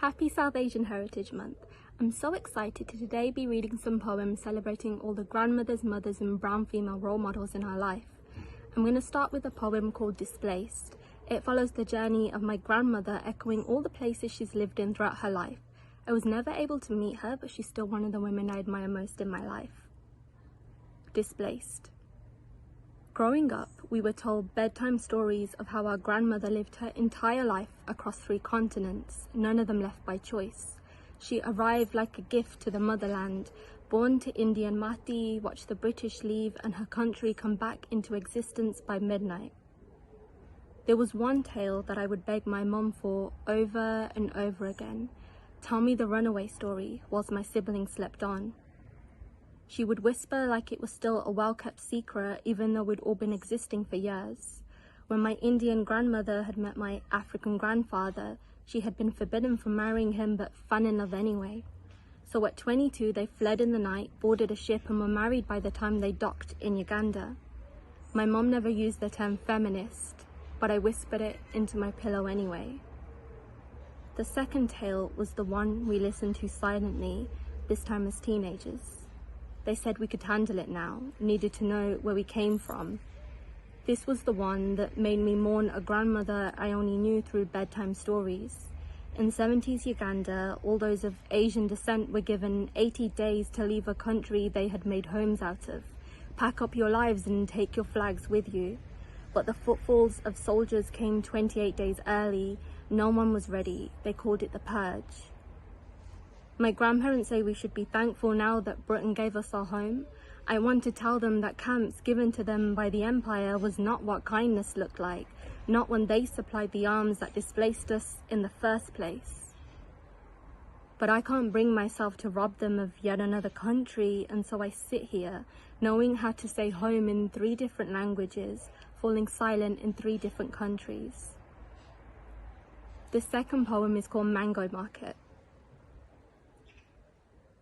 Happy South Asian Heritage Month. I'm so excited to today be reading some poems celebrating all the grandmothers, mothers and brown female role models in our life. I'm going to start with a poem called Displaced. It follows the journey of my grandmother, echoing all the places she's lived in throughout her life. I was never able to meet her, but she's still one of the women I admire most in my life. Displaced. Growing up, we were told bedtime stories of how our grandmother lived her entire life across 3 continents, none of them left by choice. She arrived like a gift to the motherland, born to Indian Mati, watched the British leave and her country come back into existence by midnight. There was one tale that I would beg my mum for over and over again. Tell me the runaway story whilst my siblings slept on. She would whisper like it was still a well-kept secret, even though we'd all been existing for years. When my Indian grandmother had met my African grandfather, she had been forbidden from marrying him but fell in love anyway. So at 22, they fled in the night, boarded a ship and were married by the time they docked in Uganda. My mom never used the term feminist, but I whispered it into my pillow anyway. The second tale was the one we listened to silently, this time as teenagers. They said we could handle it now, needed to know where we came from. This was the one that made me mourn a grandmother I only knew through bedtime stories. In 70s Uganda, all those of Asian descent were given 80 days to leave a country they had made homes out of. Pack up your lives and take your flags with you. But the footfalls of soldiers came 28 days early. No one was ready. They called it the purge. My grandparents say we should be thankful now that Britain gave us our home. I want to tell them that camps given to them by the empire was not what kindness looked like, not when they supplied the arms that displaced us in the first place. But I can't bring myself to rob them of yet another country, and so I sit here, knowing how to say home in 3 different languages, falling silent in 3 different countries. The second poem is called Mango Market.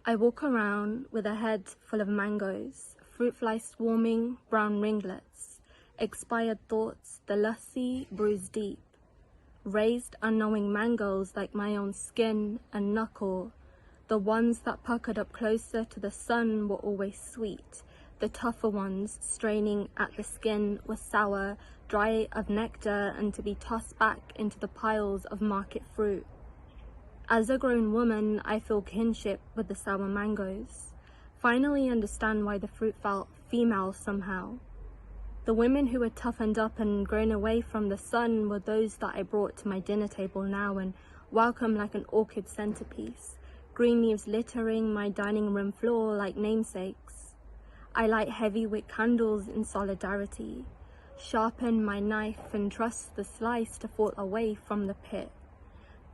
I walk around with a head full of mangoes, fruit flies swarming, brown ringlets, expired thoughts, the lassi bruised deep, raised unknowing mangoes like my own skin and knuckle. The ones that puckered up closer to the sun were always sweet. The tougher ones, straining at the skin, were sour, dry of nectar and to be tossed back into the piles of market fruit. As a grown woman, I feel kinship with the sour mangoes. Finally understand why the fruit felt female somehow. The women who were toughened up and grown away from the sun were those that I brought to my dinner table now and welcome like an orchid centerpiece, green leaves littering my dining room floor like namesakes. I light heavy wick candles in solidarity, sharpen my knife and trust the slice to fall away from the pit.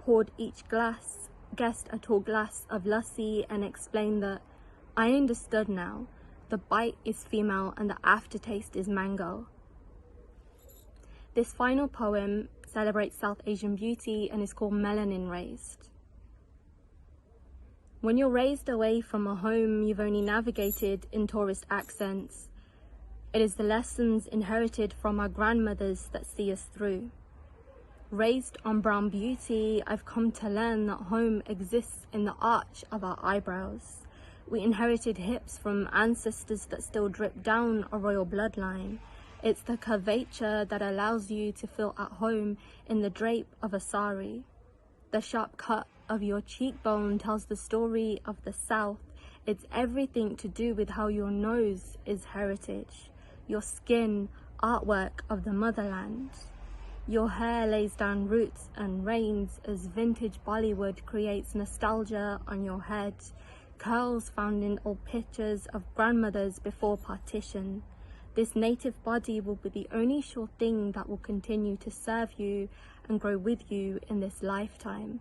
Poured each guest a tall glass of lassi and explained that I understood now. The bite is female and the aftertaste is mango. This final poem celebrates South Asian beauty and is called Melanin Raised. When you're raised away from a home you've only navigated in tourist accents, it is the lessons inherited from our grandmothers that see us through. Raised on brown beauty, I've come to learn that home exists in the arch of our eyebrows. We inherited hips from ancestors that still drip down a royal bloodline. It's the curvature that allows you to feel at home in the drape of a sari. The sharp cut of your cheekbone tells the story of the South. It's everything to do with how your nose is heritage. Your skin, artwork of the motherland. Your hair lays down roots and reigns as vintage Bollywood creates nostalgia on your head. Curls found in old pictures of grandmothers before partition. This native body will be the only sure thing that will continue to serve you and grow with you in this lifetime.